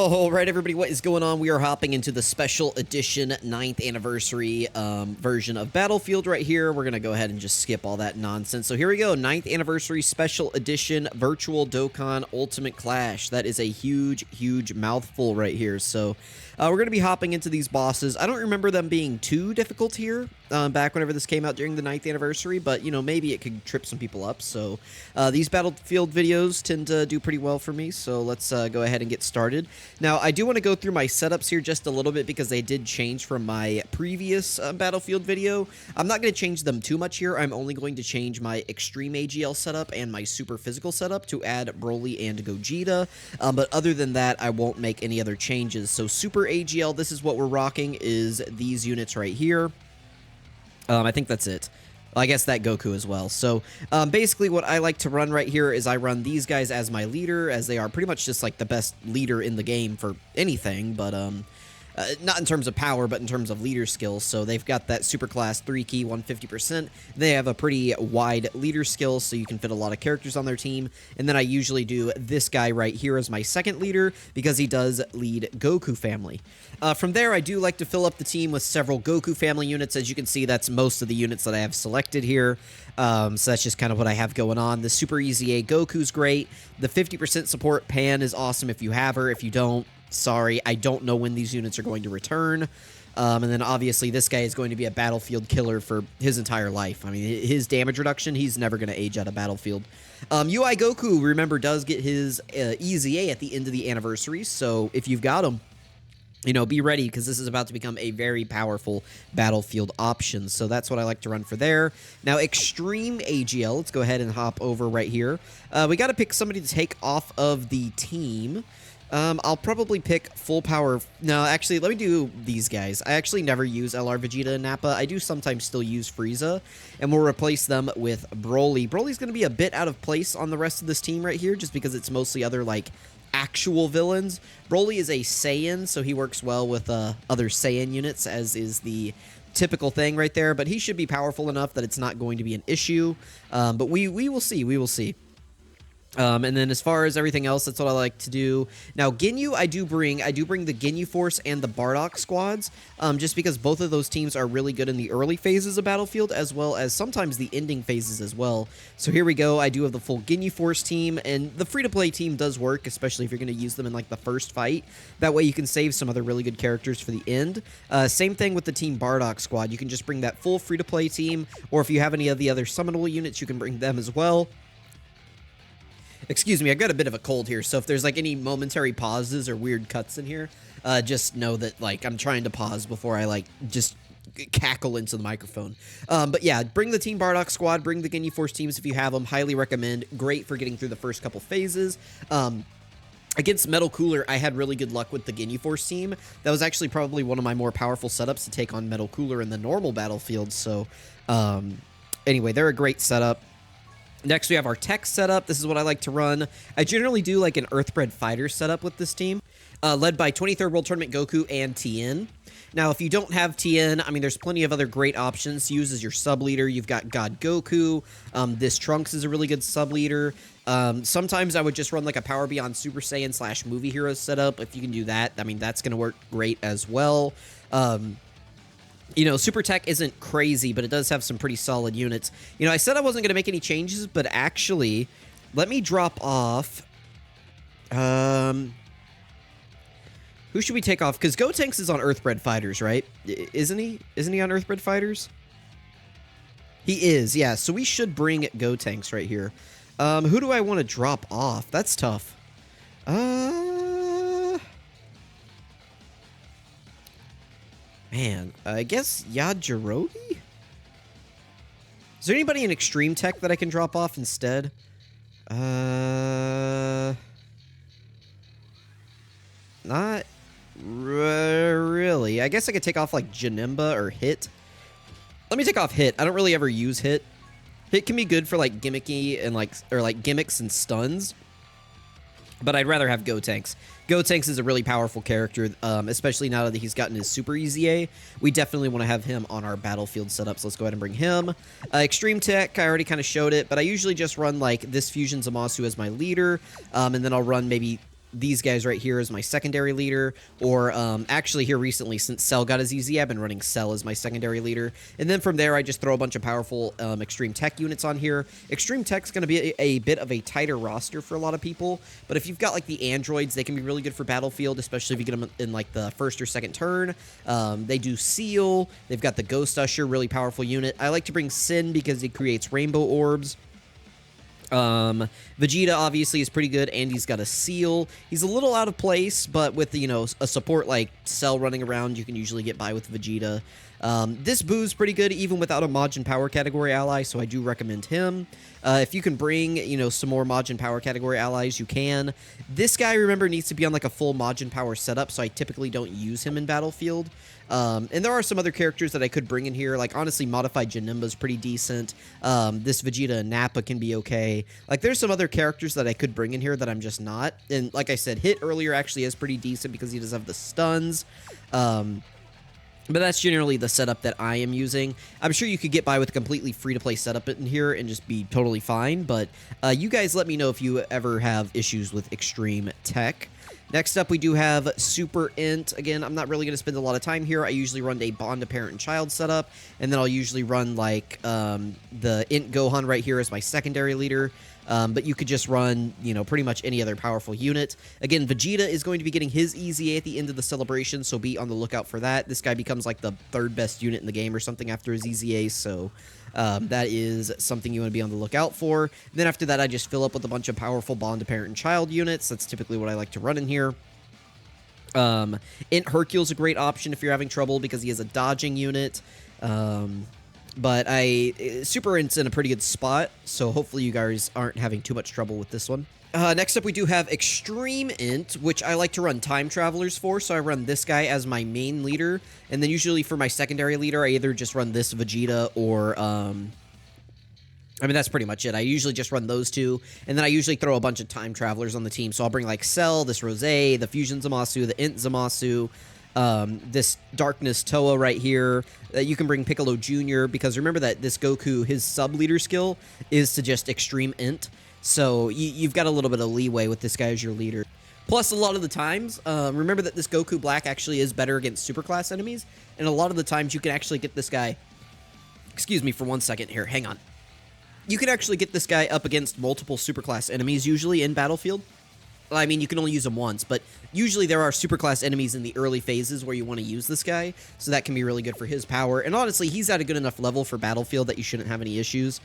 All right, everybody, what is going on? We are hopping into the special edition 9th anniversary version of Battlefield right here. We're going to go ahead and just skip all that nonsense. So here we go, 9th anniversary special edition virtual Dokkan Ultimate Clash. That is a huge, huge mouthful right here. So we're going to be hopping into these bosses. I don't remember them being too difficult here back whenever this came out during the 9th anniversary, but, you know, maybe it could trip some people up. So these Battlefield videos tend to do pretty well for me, so let's go ahead and get started. Now, I do want to go through my setups here just a little bit because they did change from my previous Battlefield video. I'm not going to change them too much here. I'm only going to change my Extreme AGL setup and my Super Physical setup to add Broly and Gogeta, but other than that, I won't make any other changes. So Super AGL, this is what we're rocking, is these units right here. I think that's it. I guess that Goku as well. So basically what I like to run right here is I run these guys as my leader, as they are pretty much just like the best leader in the game for anything, but not in terms of power, but in terms of leader skills. So they've got that super class 3 key, 150%. They have a pretty wide leader skill, so you can fit a lot of characters on their team. And then I usually do this guy right here as my second leader because he does lead Goku family. From there, I do like to fill up the team with several Goku family units. As you can see, that's most of the units that I have selected here. So that's just kind of what I have going on. The Super Easy A Goku's great. The 50% support Pan is awesome if you have her. If you don't, sorry, I don't know when these units are going to return. And then obviously this guy is going to be a Battlefield killer for his entire life. I mean, his damage reduction, he's never going to age out of Battlefield. UI Goku, remember, does get his Easy A at the end of the anniversary. So if you've got him, you know, be ready because this is about to become a very powerful Battlefield option. So that's what I like to run for there. Now, Extreme AGL, let's go ahead and hop over right here. We got to pick somebody to take off of the team. I'll probably pick full power. No, actually, let me do these guys. I actually never use LR Vegeta and Nappa. I do sometimes still use Frieza, and we'll replace them with Broly. Broly's going to be a bit out of place on the rest of this team right here, just because it's mostly other, like, actual villains. Broly is a Saiyan, so he works well with other Saiyan units, as is the typical thing right there, but he should be powerful enough that it's not going to be an issue. But we will see. We will see. And then as far as everything else, that's what I like to do. Now, Ginyu, I do bring the Ginyu Force and the Bardock squads, just because both of those teams are really good in the early phases of Battlefield, as well as sometimes the ending phases as well. So here we go. I do have the full Ginyu Force team, and the free-to-play team does work, especially if you're going to use them in, like, the first fight. That way you can save some other really good characters for the end. Same thing with the Team Bardock squad. You can just bring that full free-to-play team, or if you have any of the other summonable units, you can bring them as well. Excuse me, I've got a bit of a cold here, so if there's, like, any momentary pauses or weird cuts in here, just know that, like, I'm trying to pause before I, like, just cackle into the microphone. But yeah, bring the Team Bardock squad, bring the Ginyu Force teams if you have them. Highly recommend. Great for getting through the first couple phases. Against Metal Cooler, I had really good luck with the Ginyu Force team. That was actually probably one of my more powerful setups to take on Metal Cooler in the normal Battlefield, so anyway, they're a great setup. Next, we have our tech setup. This is what I like to run. I generally do like an Earthbred Fighter setup with this team, led by 23rd World Tournament Goku and Tien. Now, if you don't have Tien, I mean, there's plenty of other great options to use as your sub-leader. You've got God Goku. This Trunks is a really good sub-leader. Sometimes I would just run like a Power Beyond Super Saiyan / Movie Hero setup. If you can do that, I mean, that's going to work great as well. You know, Super Tech isn't crazy, but it does have some pretty solid units. You know, I said I wasn't going to make any changes, but actually, let me drop off. Who should we take off? Because Gotenks is on Earthbred Fighters, right? Isn't he? Isn't he on Earthbred Fighters? He is, yeah. So we should bring Gotenks right here. Who do I want to drop off? That's tough. Man, I guess Yajirobe? Is there anybody in Extreme Tech that I can drop off instead? Not really. I guess I could take off, like, Janemba or Hit. Let me take off Hit. I don't really ever use Hit. Hit can be good for, like, gimmicky and, like, or, like, gimmicks and stuns. But I'd rather have Gotenks. Gotenks is a really powerful character, especially now that he's gotten his Super Easy A. We definitely want to have him on our Battlefield setup, so let's go ahead and bring him. Extreme Tech, I already kind of showed it, but I usually just run, like, this Fusion Zamasu as my leader, and then I'll run maybe these guys right here as my secondary leader, or actually here recently, since Cell got his EZ, I've been running Cell as my secondary leader. And then from there, I just throw a bunch of powerful Extreme Tech units on here. Extreme Tech's going to be a bit of a tighter roster for a lot of people, but if you've got like the androids, they can be really good for Battlefield, especially if you get them in like the first or second turn. They do Seal. They've got the Ghost Usher, really powerful unit. I like to bring Sin because he creates rainbow orbs. Vegeta obviously is pretty good, and he's got a Seal. He's a little out of place, but with, you know, a support like Cell running around, you can usually get by with Vegeta. This Boo's pretty good even without a Majin Power category ally, so I do recommend him. If you can bring, you know, some more Majin Power category allies, you can. This guy, remember, needs to be on like a full Majin Power setup, so I typically don't use him in Battlefield. And there are some other characters that I could bring in here. Like, honestly, Modified Janemba's pretty decent. This Vegeta and Nappa can be okay. Like, there's some other characters that I could bring in here that I'm just not. And like I said, Hit earlier actually is pretty decent because he does have the stuns. But that's generally the setup that I am using. I'm sure you could get by with a completely free-to-play setup in here and just be totally fine. But you guys let me know if you ever have issues with Extreme Tech. Next up, we do have Super Int. Again, I'm not really going to spend a lot of time here. I usually run a Bond to Parent and Child setup, and then I'll usually run, like, the Int Gohan right here as my secondary leader. But you could just run, you know, pretty much any other powerful unit. Again, Vegeta is going to be getting his EZA at the end of the celebration, so be on the lookout for that. This guy becomes, like, the third best unit in the game or something after his EZA, so that is something you want to be on the lookout for. And then after that, I just fill up with a bunch of powerful Bond to Parent and Child units. That's typically what I like to run in here. Int Hercule's a great option if you're having trouble because he has a dodging unit. But Super Int's in a pretty good spot, so hopefully you guys aren't having too much trouble with this one. Next up, we do have Extreme Int, which I like to run Time Travelers for, so I run this guy as my main leader, and then usually for my secondary leader, I either just run this Vegeta or, I mean, that's pretty much it. I usually just run those two, and then I usually throw a bunch of Time Travelers on the team, so I'll bring, like, Cell, this Rose, the Fusion Zamasu, the Int Zamasu, this Darkness Toa right here. You can bring Piccolo Jr. because remember that this Goku, his sub-leader skill is to just Extreme Int. So you've got a little bit of leeway with this guy as your leader. Plus, a lot of the times, remember that this Goku Black actually is better against superclass enemies. And a lot of the times you can actually get this guy... Excuse me for 1 second here, hang on. You can actually get this guy up against multiple superclass enemies usually in Battlefield. I mean, you can only use them once, but usually there are superclass enemies in the early phases where you want to use this guy, so that can be really good for his power. And honestly, he's at a good enough level for Battlefield that you shouldn't have any issues.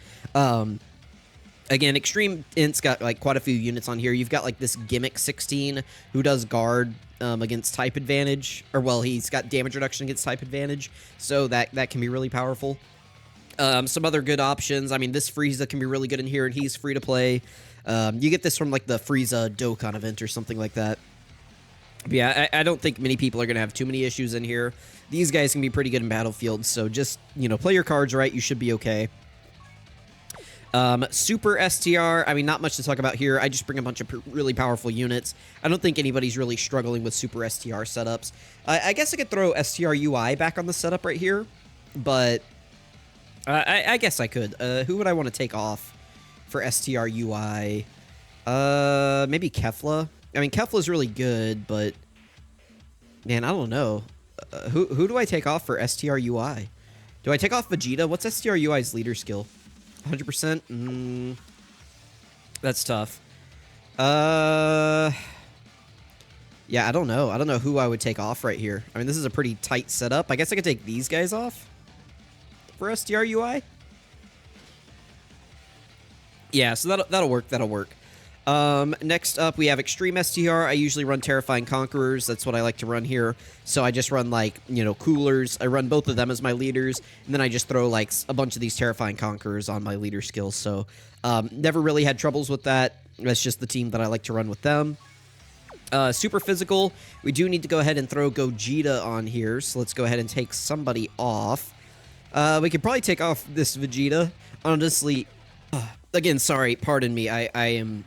Again, Extreme Int's got, like, quite a few units on here. You've got, like, this Gimmick 16 who does guard against type advantage. Or, well, he's got damage reduction against type advantage, so that can be really powerful. Some other good options. I mean, this Frieza can be really good in here, and he's free to play. You get this from, like, the Frieza Dokkan event or something like that. But yeah, I don't think many people are going to have too many issues in here. These guys can be pretty good in Battlefield, so just, you know, play your cards right. You should be okay. Super STR, I mean, not much to talk about here. I just bring a bunch of really powerful units. I don't think anybody's really struggling with Super STR setups. I guess I could throw STR UI back on the setup right here, but I guess I could. Who would I want to take off for STR UI? Maybe Kefla. I mean, Kefla's really good, but man, I don't know. Who do I take off for STR UI? Do I take off Vegeta? What's STR UI's leader skill? 100%? That's tough. Yeah, I don't know. I don't know who I would take off right here. I mean, this is a pretty tight setup. I guess I could take these guys off for STR UI. Yeah, so that'll work. That'll work. Next up, we have Extreme STR. I usually run Terrifying Conquerors. That's what I like to run here. So I just run, like, you know, Coolers. I run both of them as my leaders, and then I just throw, like, a bunch of these Terrifying Conquerors on my leader skills. So, never really had troubles with that. That's just the team that I like to run with them. Super Physical. We do need to go ahead and throw Gogeta on here, so let's go ahead and take somebody off. We could probably take off this Vegeta. Honestly, again, sorry, pardon me. I am...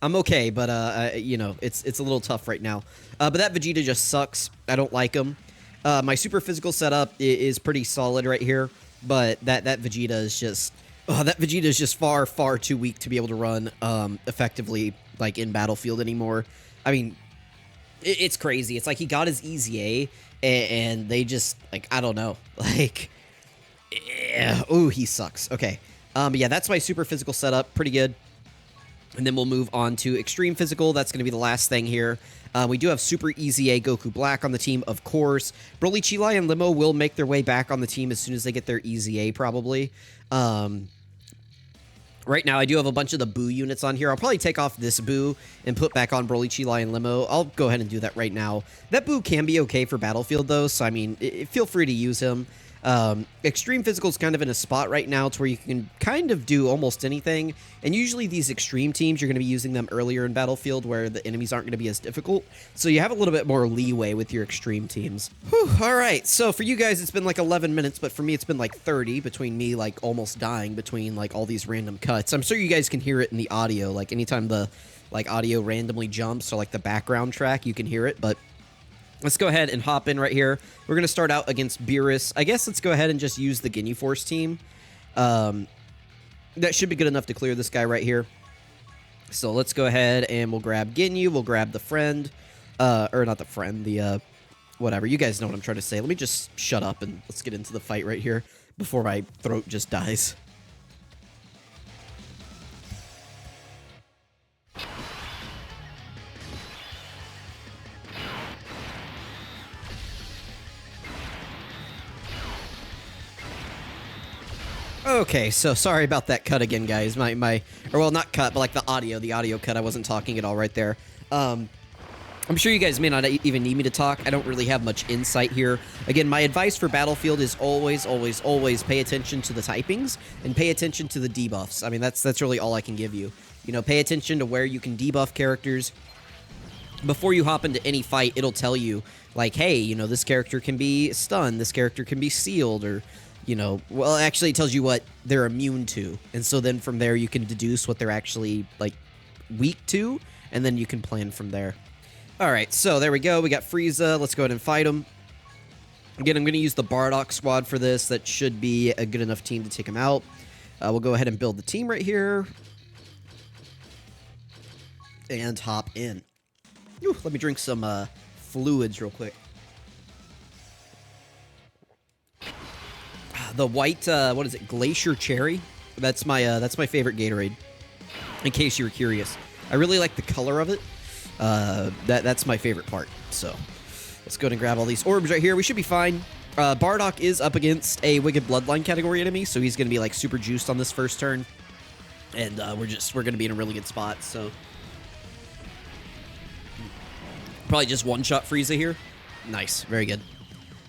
I'm okay, but, you know, it's a little tough right now. But that Vegeta just sucks. I don't like him. My Super Physical setup is pretty solid right here, but that Vegeta is just... that Vegeta is just far, far too weak to be able to run effectively like, in Battlefield anymore. I mean, it's crazy. It's like he got his easy A, and they just, like, I don't know. Like, ooh, he sucks. Okay. But yeah, that's my super physical setup. Pretty good. And then we'll move on to extreme physical. That's going to be the last thing here. We do have super easy A Goku Black on the team, of course. Broly, Chilai, and Limo will make their way back on the team as soon as they get their easy A, probably. Right now, I do have a bunch of the Boo units on here. I'll probably take off this Boo and put back on Broly, Chilai, and Limo. I'll go ahead and do that right now. That Boo can be okay for Battlefield, though, so, I mean, feel free to use him. Extreme Physical is kind of in a spot right now to where you can kind of do almost anything, and usually these extreme teams, you're going to be using them earlier in Battlefield where the enemies aren't going to be as difficult, so you have a little bit more leeway with your extreme teams. Whew, alright, so for you guys it's been like 11 minutes, but for me it's been like 30 between me like almost dying between like all these random cuts. I'm sure you guys can hear it in the audio, like anytime the like audio randomly jumps or like the background track, you can hear it, but let's go ahead and hop in right here. We're going to start out against Beerus. I guess let's go ahead and just use the Ginyu Force team. That should be good enough to clear this guy right here. So let's go ahead and we'll grab Ginyu. We'll grab the friend. Or not the friend, the, whatever. You guys know what I'm trying to say. Let me just shut up and let's get into the fight right here before my throat just dies. Okay, so sorry about that cut again, guys. Or well, not cut, but like the audio cut. I wasn't talking at all right there. I'm sure you guys may not even need me to talk. I don't really have much insight here. Again, my advice for Battlefield is always, always, always pay attention to the typings and pay attention to the debuffs. I mean, that's really all I can give you. You know, pay attention to where you can debuff characters. Before you hop into any fight, it'll tell you, like, hey, you know, this character can be stunned, this character can be sealed, or... you know, well, actually it tells you what they're immune to. And so then from there you can deduce what they're actually, like, weak to, and then you can plan from there. Alright, so there we go. We got Frieza. Let's go ahead and fight him. Again, I'm going to use the Bardock squad for this. That should be a good enough team to take him out. We'll go ahead and build the team right here. And hop in. Ooh, let me drink some fluids real quick. The white, what is it, Glacier Cherry? That's my favorite Gatorade, in case you were curious. I really like the color of it. That's my favorite part. So, let's go ahead and grab all these orbs right here. We should be fine. Bardock is up against a Wicked Bloodline category enemy, so he's going to be, like, super juiced on this first turn. And we're going to be in a really good spot, so... probably just one-shot Frieza here. Nice. Very good.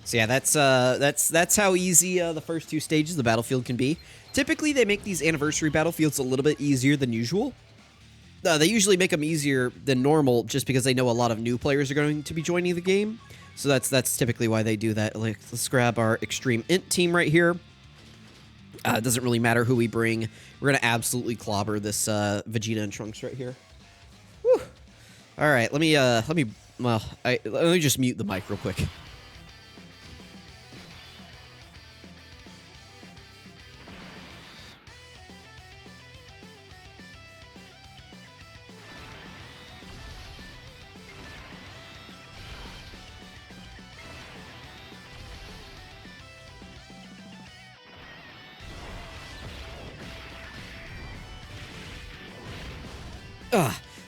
So yeah, that's how easy the first two stages of the Battlefield can be. Typically, they make these anniversary Battlefields a little bit easier than usual. They usually make them easier than normal just because they know a lot of new players are going to be joining the game. So that's typically why they do that. Like, let's grab our Extreme Int team right here. It doesn't really matter who we bring. We're going to absolutely clobber this Vegeta and Trunks right here. Whew. All right, let me just mute the mic real quick.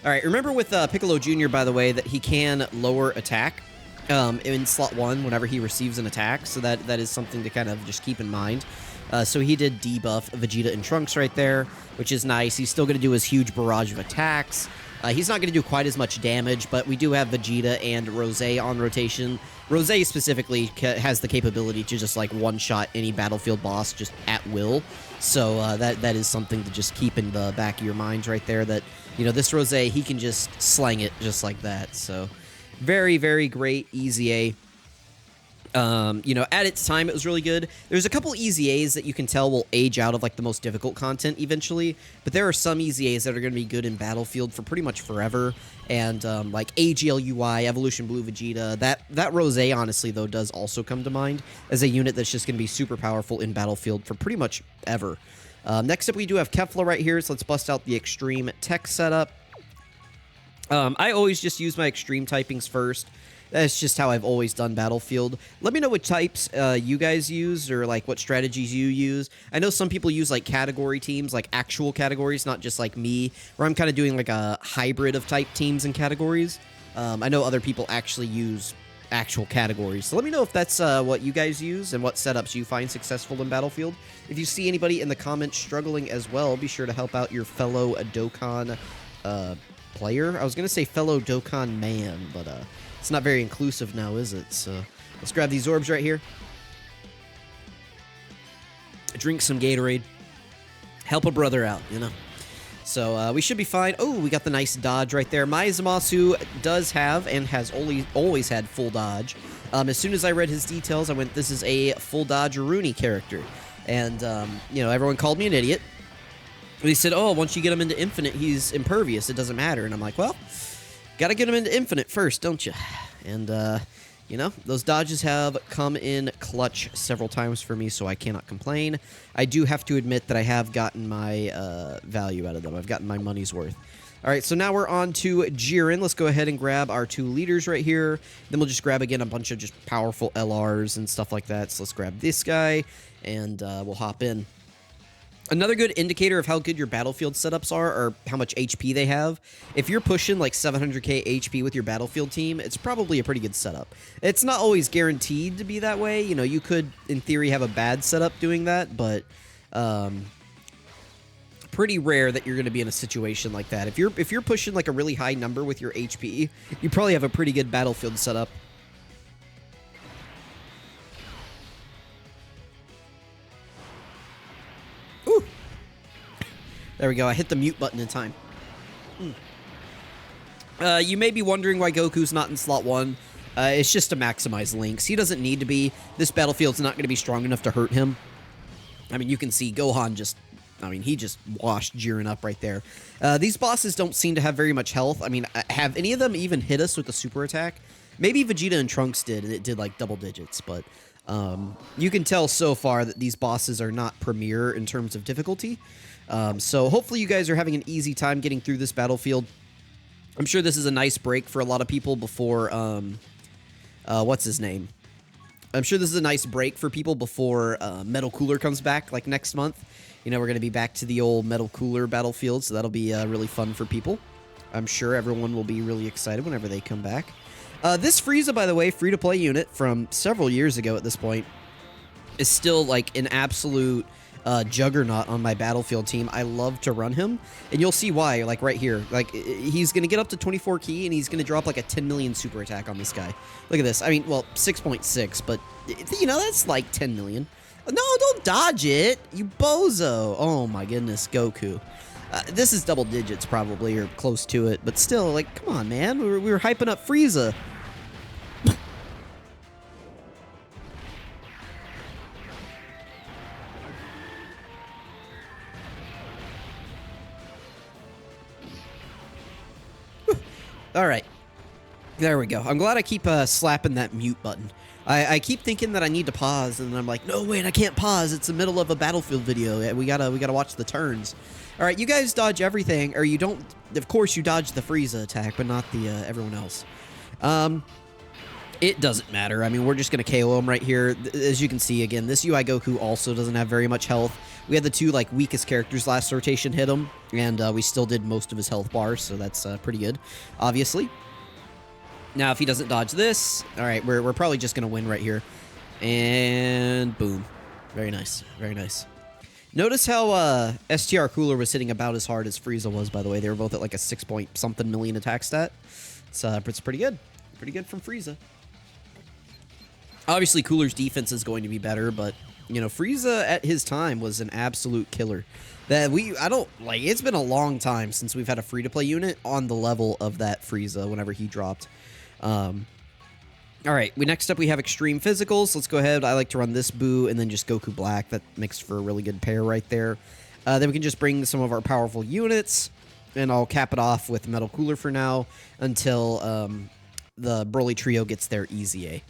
All right, remember with Piccolo Jr., by the way, that he can lower attack in slot 1 whenever he receives an attack, so that is something to kind of just keep in mind. So he did debuff Vegeta and Trunks right there, which is nice. He's still going to do his huge barrage of attacks. He's not going to do quite as much damage, but we do have Vegeta and Rosé on rotation. Rosé specifically has the capability to just, like, one-shot any Battlefield boss just at will. So that is something to just keep in the back of your minds right there, that, you know, this Rosé, he can just slang it just like that. So very, very great easy A. You know, at its time, it was really good. There's a couple easy A's that you can tell will age out of, like, the most difficult content eventually, but there are some easy A's that are going to be good in Battlefield for pretty much forever, and, like, AGLUI, Evolution Blue Vegeta, that Rosé, honestly, though, does also come to mind as a unit that's just going to be super powerful in Battlefield for pretty much ever. Next up, we do have Kefla right here, so let's bust out the Extreme Tech setup. I always just use my extreme typings first. That's just how I've always done Battlefield. Let me know what types you guys use, or like what strategies you use. I know some people use like category teams, like actual categories, not just like me, where I'm kind of doing like a hybrid of type teams and categories. I know other people actually use actual categories. So let me know if that's what you guys use and what setups you find successful in Battlefield. If you see anybody in the comments struggling as well, be sure to help out your fellow Dokkan player. I was going to say fellow Dokkan man, but it's not very inclusive now, is it? So let's grab these orbs right here. Drink some Gatorade. Help a brother out, you know? So we should be fine. Oh, we got the nice dodge right there. My Zamasu does have and has always had full dodge. As soon as I read his details, I went, this is a full dodge Rooney character. And, you know, everyone called me an idiot. They said, oh, once you get him into infinite, he's impervious. It doesn't matter. And I'm like, well, got to get him into infinite first, don't you? And, you know, those dodges have come in clutch several times for me, so I cannot complain. I do have to admit that I have gotten my value out of them. I've gotten my money's worth. All right, so now we're on to Jiren. Let's go ahead and grab our 2 leaders right here. Then we'll just grab, again, a bunch of just powerful LRs and stuff like that. So let's grab this guy, and we'll hop in. Another good indicator of how good your Battlefield setups are, or how much HP they have, if you're pushing like 700k HP with your Battlefield team, it's probably a pretty good setup. It's not always guaranteed to be that way. You know, you could, in theory, have a bad setup doing that, but pretty rare that you're going to be in a situation like that. If you're pushing like a really high number with your HP, you probably have a pretty good Battlefield setup. There we go. I hit the mute button in time. You may be wondering why Goku's not in slot 1. It's just to maximize links. He doesn't need to be. This Battlefield's not going to be strong enough to hurt him. I mean, you can see Gohan just... I mean, he just washed Jiren up right there. These bosses don't seem to have very much health. I mean, have any of them even hit us with the super attack? Maybe Vegeta and Trunks did, and it did like double digits, but... you can tell so far that these bosses are not premier in terms of difficulty. So hopefully you guys are having an easy time getting through this Battlefield. I'm sure this is a nice break for a lot of people before, what's his name? I'm sure this is a nice break for people before Metal Cooler comes back, like next month. You know, we're going to be back to the old Metal Cooler Battlefield, so that'll be really fun for people. I'm sure everyone will be really excited whenever they come back. This Frieza, by the way, free-to-play unit from several years ago at this point, is still like an absolute juggernaut on my Battlefield team. I love to run him, and you'll see why, like right here. Like, he's going to get up to 24 key, and he's going to drop like a 10 million super attack on this guy. Look at this. I mean, well, 6.6, but, you know, that's like 10 million. No, don't dodge it, you bozo. Oh my goodness, Goku. This is double digits probably, or close to it, but still, like, come on, man. We were hyping up Frieza. All right. There we go. I'm glad I keep slapping that mute button. I keep thinking that I need to pause, and then I'm like, no, wait, I can't pause. It's the middle of a Battlefield video. We gotta watch the turns. All right, you guys dodge everything, or you don't. Of course, you dodge the Frieza attack, but not the everyone else. It doesn't matter. I mean, we're just gonna KO him right here. As you can see, again, this UI Goku also doesn't have very much health. We had the 2 like weakest characters last rotation hit him, and we still did most of his health bars, so that's pretty good, obviously. Now, if he doesn't dodge this, all right, we're probably just gonna win right here, and boom, very nice, very nice. Notice how STR Cooler was hitting about as hard as Frieza was. By the way, they were both at like a 6-point-something million attack stat. It's pretty good from Frieza. Obviously, Cooler's defense is going to be better, but, you know, Frieza at his time was an absolute killer. It's been a long time since we've had a free-to-play unit on the level of that Frieza whenever he dropped. All right, next up we have Extreme Physicals. Let's go ahead. I like to run this Boo and then just Goku Black. That makes for a really good pair right there. Then we can just bring some of our powerful units, and I'll cap it off with Metal Cooler for now until the Broly Trio gets their Easy A.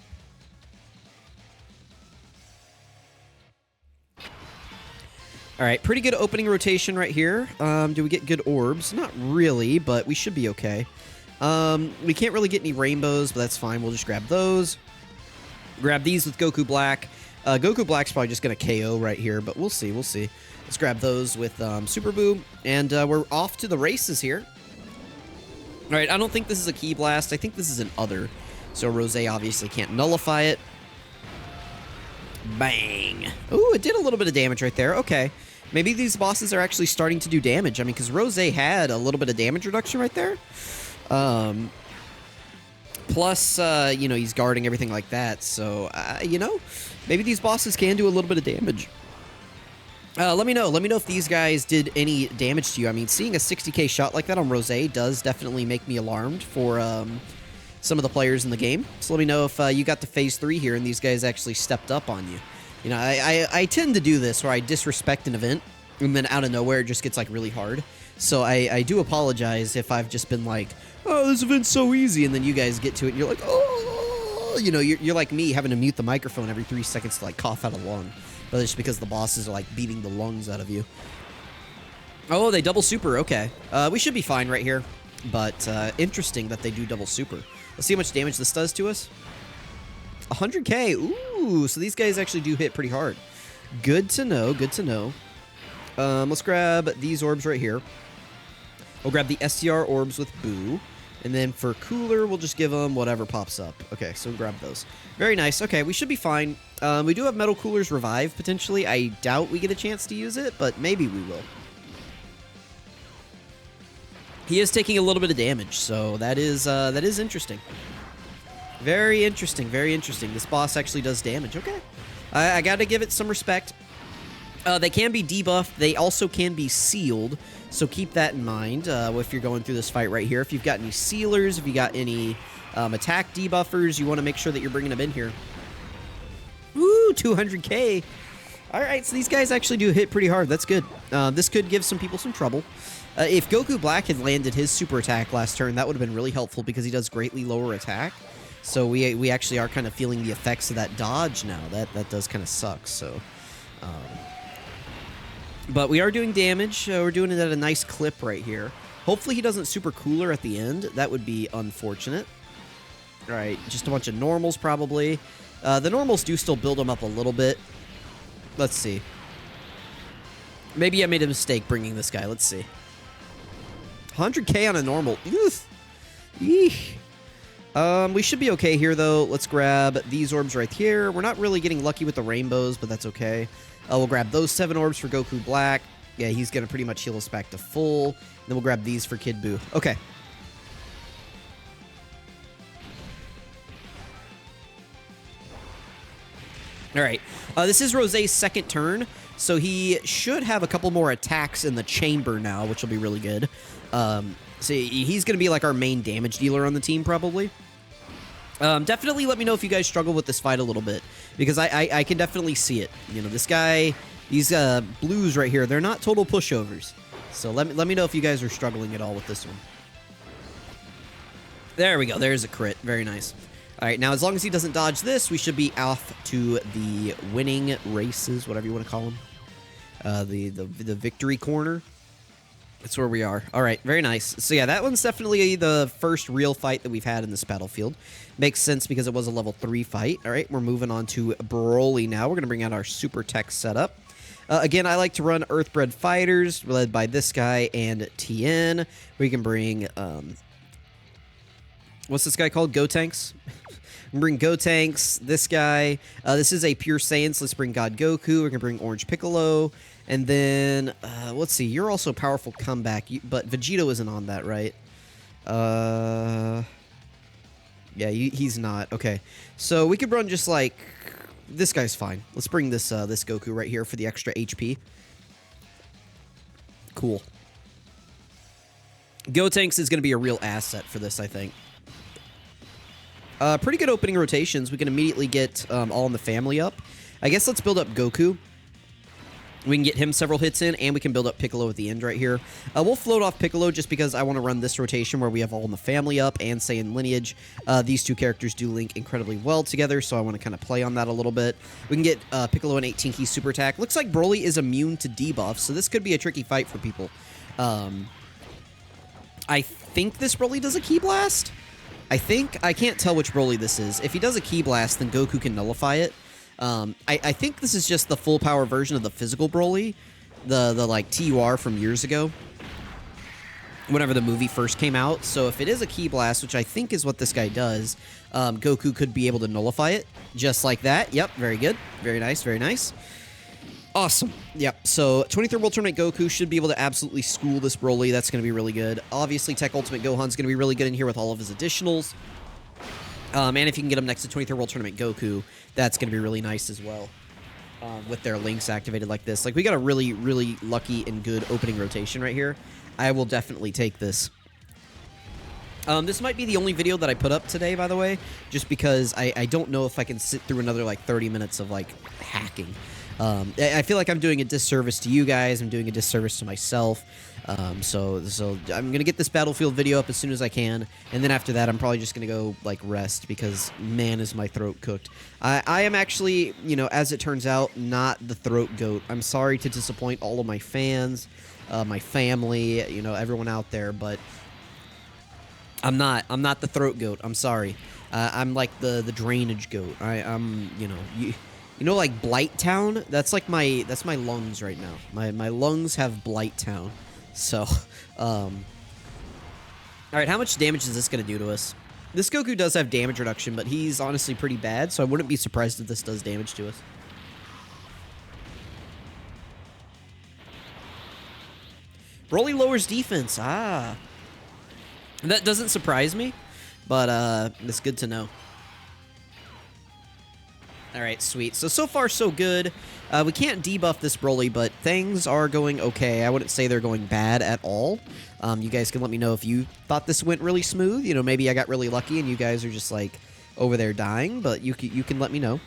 All right, pretty good opening rotation right here. Do we get good orbs? Not really, but we should be okay. We can't really get any rainbows, but that's fine. We'll just grab those. Grab these with Goku Black. Goku Black's probably just going to KO right here, but we'll see. We'll see. Let's grab those with Super Boo. And we're off to the races here. All right, I don't think this is a Ki Blast. I think this is an other. So Rose obviously can't nullify it. Bang. Ooh, it did a little bit of damage right there. Okay. Maybe these bosses are actually starting to do damage. I mean, because Rose had a little bit of damage reduction right there. Plus, you know, he's guarding everything like that. So, you know, maybe these bosses can do a little bit of damage. Let me know. Let me know if these guys did any damage to you. I mean, seeing a 60k shot like that on Rose does definitely make me alarmed for some of the players in the game. So let me know if you got to phase 3 here and these guys actually stepped up on you. You know, I tend to do this where I disrespect an event and then out of nowhere it just gets like really hard. So I do apologize if I've just been like, oh, this event's so easy, and then you guys get to it and you're like, oh, you know, you're like me having to mute the microphone every 3 seconds to like cough out a lung. But it's just because the bosses are like beating the lungs out of you. Oh, they double super. Okay. We should be fine right here. But interesting that they do double super. Let's see how much damage this does to us. 100k. Ooh, so these guys actually do hit pretty hard. Good to know. Good to know. Let's grab these orbs right here. We'll grab the STR orbs with Boo. And then for Cooler, we'll just give them whatever pops up. Okay, so we'll grab those. Very nice. Okay, we should be fine. We do have Metal Cooler's Revive, potentially. I doubt we get a chance to use it, but maybe we will. He is taking a little bit of damage, so that is interesting. Very interesting, very interesting. This boss actually does damage. Okay. I got to give it some respect. They can be debuffed. They also can be sealed, so keep that in mind if you're going through this fight right here. If you've got any sealers, if you got any attack debuffers, you want to make sure that you're bringing them in here. Ooh, 200k. All right, so these guys actually do hit pretty hard. That's good. This could give some people some trouble. If Goku Black had landed his super attack last turn, that would have been really helpful because he does greatly lower attack. So we actually are kind of feeling the effects of that dodge now. That does kind of suck. So, but we are doing damage. We're doing it at a nice clip right here. Hopefully he doesn't super cooler at the end. That would be unfortunate. All right, just a bunch of normals probably. The normals do still build them up a little bit. Let's see. Maybe I made a mistake bringing this guy. Let's see. 100k on a normal. Eesh. We should be okay here, though. Let's grab these orbs right here. We're not really getting lucky with the rainbows, but that's okay. We'll grab those 7 orbs for Goku Black. Yeah, he's going to pretty much heal us back to full. Then we'll grab these for Kid Buu. Okay. All right. This is Rose's second turn, so he should have a couple more attacks in the chamber now, which will be really good. So he's going to be like our main damage dealer on the team, probably. Definitely let me know if you guys struggle with this fight a little bit, because I can definitely see it. You know, this guy, these blues right here, they're not total pushovers. So let me know if you guys are struggling at all with this one. There we go. There's a crit. Very nice. All right, now as long as he doesn't dodge this, we should be off to the winning races, whatever you want to call them. The victory corner. That's where we are. All right, very nice. So yeah, that one's definitely the first real fight that we've had in this battlefield. Makes sense because it was a level 3 fight. All right, we're moving on to Broly now. We're going to bring out our super tech setup. Again, I like to run Earthbred Fighters, led by this guy and Tien. We can bring, what's this guy called? Gotenks? Bring Gotenks, this guy. This is a pure Saiyan, so let's bring God Goku. We're going to bring Orange Piccolo. And then, let's see, you're also powerful comeback, but Vegito isn't on that, right? Yeah, he's not. Okay, so we could run just like, this guy's fine. Let's bring this this Goku right here for the extra HP. Cool. Gotenks is going to be a real asset for this, I think. Pretty good opening rotations. We can immediately get All in the Family up. I guess let's build up Goku. We can get him several hits in, and we can build up Piccolo at the end right here. We'll float off Piccolo just because I want to run this rotation where we have All in the Family up and Saiyan Lineage. These two characters do link incredibly well together, so I want to kind of play on that a little bit. We can get Piccolo an 18-key super attack. Looks like Broly is immune to debuffs, so this could be a tricky fight for people. I think this Broly does a Ki Blast. I can't tell which Broly this is. If he does a Ki Blast, then Goku can nullify it. I think this is just the full power version of the physical Broly, the like TUR from years ago, whenever the movie first came out. So if it is a Ki Blast, which I think is what this guy does, Goku could be able to nullify it just like that. Yep, very good. Very nice, very nice. Awesome. Yep, so 23rd World Tournament Goku should be able to absolutely school this Broly. That's going to be really good. Obviously, Tech Ultimate Gohan's going to be really good in here with all of his additionals. And if you can get him next to 23rd World Tournament Goku, that's going to be really nice as well. With their links activated like this. Like, we got a really, really lucky and good opening rotation right here. I will definitely take this. This might be the only video that I put up today, by the way, just because I don't know if I can sit through another, like, 30 minutes of, like, hacking. I feel like I'm doing a disservice to you guys. I'm doing a disservice to myself. So I'm going to get this Battlefield video up as soon as I can. And then after that, I'm probably just going to go, like, rest because, man, is my throat cooked. I am actually, you know, as it turns out, not the throat goat. I'm sorry to disappoint all of my fans, my family, you know, everyone out there, but I'm not the throat goat. I'm sorry. I'm like the drainage goat. I'm, you know, you know, like Blight Town? That's like my lungs right now. My lungs have Blight Town. So, all right, how much damage is this going to do to us? This Goku does have damage reduction, but he's honestly pretty bad, so I wouldn't be surprised if this does damage to us. Broly lowers defense. Ah. That doesn't surprise me, but it's good to know. All right, sweet. So far, so good. We can't debuff this Broly, but things are going okay. I wouldn't say they're going bad at all. You guys can let me know if you thought this went really smooth. You know, maybe I got really lucky and you guys are just, like, over there dying, but you can let me know.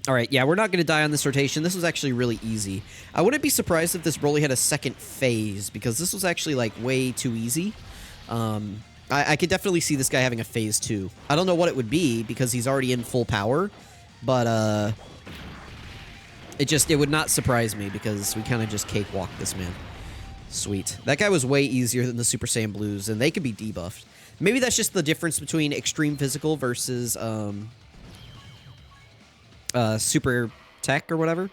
All right, yeah, we're not going to die on this rotation. This was actually really easy. I wouldn't be surprised if this Broly had a second phase, because this was actually, like, way too easy. I could definitely see this guy having a phase 2. I don't know what it would be, because he's already in full power, but, it would not surprise me, because we kind of just cakewalk this man. Sweet. That guy was way easier than the Super Saiyan Blues, and they could be debuffed. Maybe that's just the difference between Extreme Physical versus, Super Tech or whatever.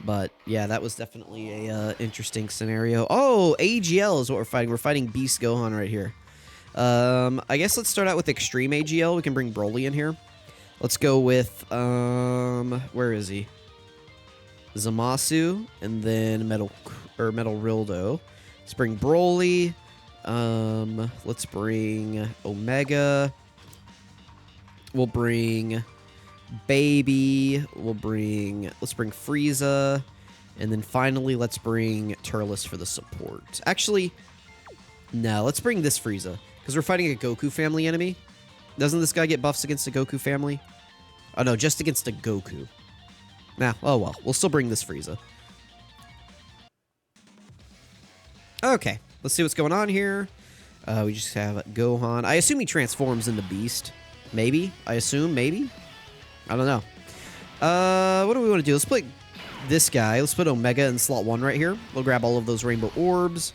But, yeah, that was definitely a interesting scenario. Oh, AGL is what we're fighting. We're fighting Beast Gohan right here. I guess let's start out with Extreme AGL. We can bring Broly in here. Let's go with, where is he? Zamasu, and then Metal Rildo. Let's bring Broly. Let's bring Omega. We'll bring Baby. Let's bring Frieza. And then finally, let's bring Turles for the support. Actually, no, let's bring this Frieza, because we're fighting a Goku family enemy. Doesn't this guy get buffs against the Goku family? Oh, no, just against the Goku. Nah, oh well. We'll still bring this Frieza. Okay, let's see what's going on here. We just have Gohan. I assume he transforms into Beast. Maybe. I assume, maybe. I don't know. What do we want to do? Let's put this guy. Let's put Omega in slot 1 right here. We'll grab all of those rainbow orbs.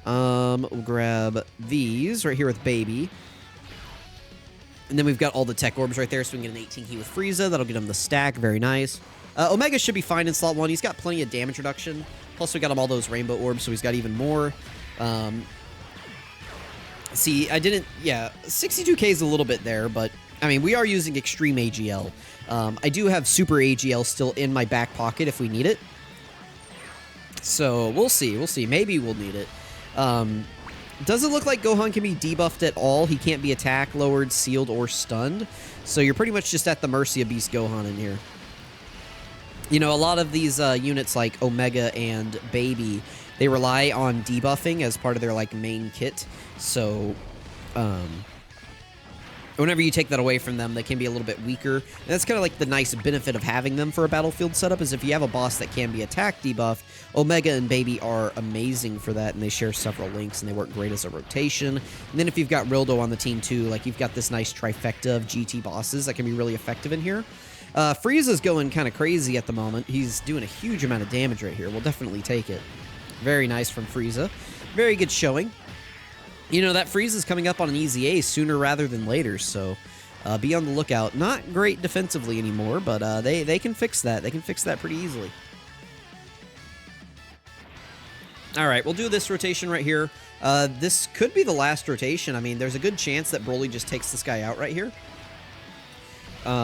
We'll grab these right here with Baby. And then we've got all the tech orbs right there, so we can get an 18 key with Frieza. That'll get him the stack. Very nice. Omega should be fine in slot 1. He's got plenty of damage reduction. Plus, we got him all those rainbow orbs, so he's got even more. See, I didn't... Yeah, 62k is a little bit there, but... I mean, we are using Extreme AGL. I do have Super AGL still in my back pocket if we need it. So, we'll see. We'll see. Maybe we'll need it. Doesn't look like Gohan can be debuffed at all. He can't be attack, lowered, sealed, or stunned. So you're pretty much just at the mercy of Beast Gohan in here. You know, a lot of these units like Omega and Baby, they rely on debuffing as part of their, like, main kit. So, whenever you take that away from them, they can be a little bit weaker. And that's kind of like the nice benefit of having them for a battlefield setup, is if you have a boss that can be attack debuff, Omega and Baby are amazing for that, and they share several links, and they work great as a rotation. And then if you've got Rildo on the team too, like, you've got this nice trifecta of GT bosses that can be really effective in here. Frieza's going kind of crazy at the moment. He's doing a huge amount of damage right here. We'll definitely take it. Very nice from Frieza. Very good showing. You know, that freeze is coming up on an easy ace sooner rather than later, so be on the lookout. Not great defensively anymore, but they can fix that. They can fix that pretty easily. All right, we'll do this rotation right here. This could be the last rotation. I mean, there's a good chance that Broly just takes this guy out right here.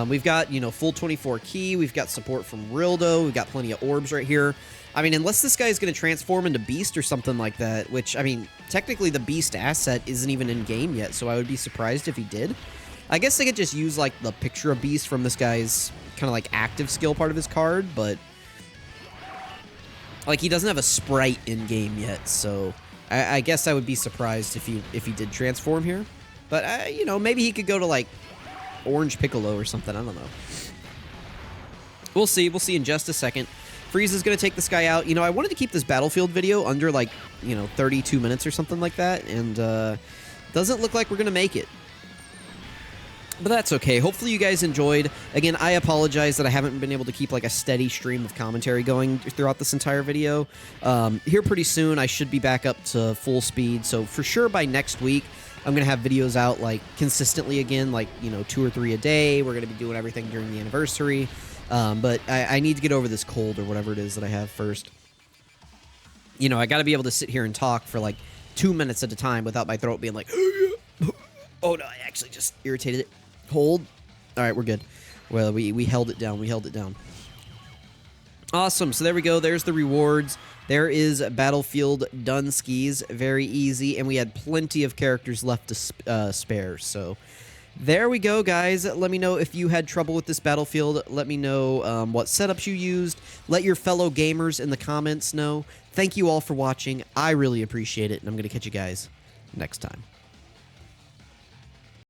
We've got, you know, full 24 key. We've got support from Rildo. We've got plenty of orbs right here. I mean, unless this guy is going to transform into Beast or something like that, which, I mean, technically the Beast asset isn't even in game yet, so I would be surprised if he did. I guess they could just use, like, the picture of Beast from this guy's kind of, like, active skill part of his card, but like, he doesn't have a sprite in game yet, so I guess I would be surprised if he did transform here. But you know, maybe he could go to like Orange Piccolo or something. I don't know. We'll see. We'll see in just a second. Frieza is going to take this guy out. You know, I wanted to keep this Battlefield video under like, you know, 32 minutes or something like that, and doesn't look like we're going to make it. But that's okay. Hopefully you guys enjoyed. Again, I apologize that I haven't been able to keep like a steady stream of commentary going throughout this entire video. Here pretty soon, I should be back up to full speed. So for sure by next week, I'm going to have videos out like consistently again, like, you know, 2 or 3 a day. We're going to be doing everything during the anniversary. But I need to get over this cold or whatever it is that I have first. You know, I got to be able to sit here and talk for like 2 minutes at a time without my throat being like, oh no, I actually just irritated it. Hold. All right, we're good. Well, we held it down. We held it down. Awesome. So there we go. There's the rewards. There is Battlefield done skis. Very easy. And we had plenty of characters left to spare. So there we go, guys. Let me know if you had trouble with this Battlefield. Let me know what setups you used. Let your fellow gamers in the comments know. Thank you all for watching. I really appreciate it. And I'm going to catch you guys next time.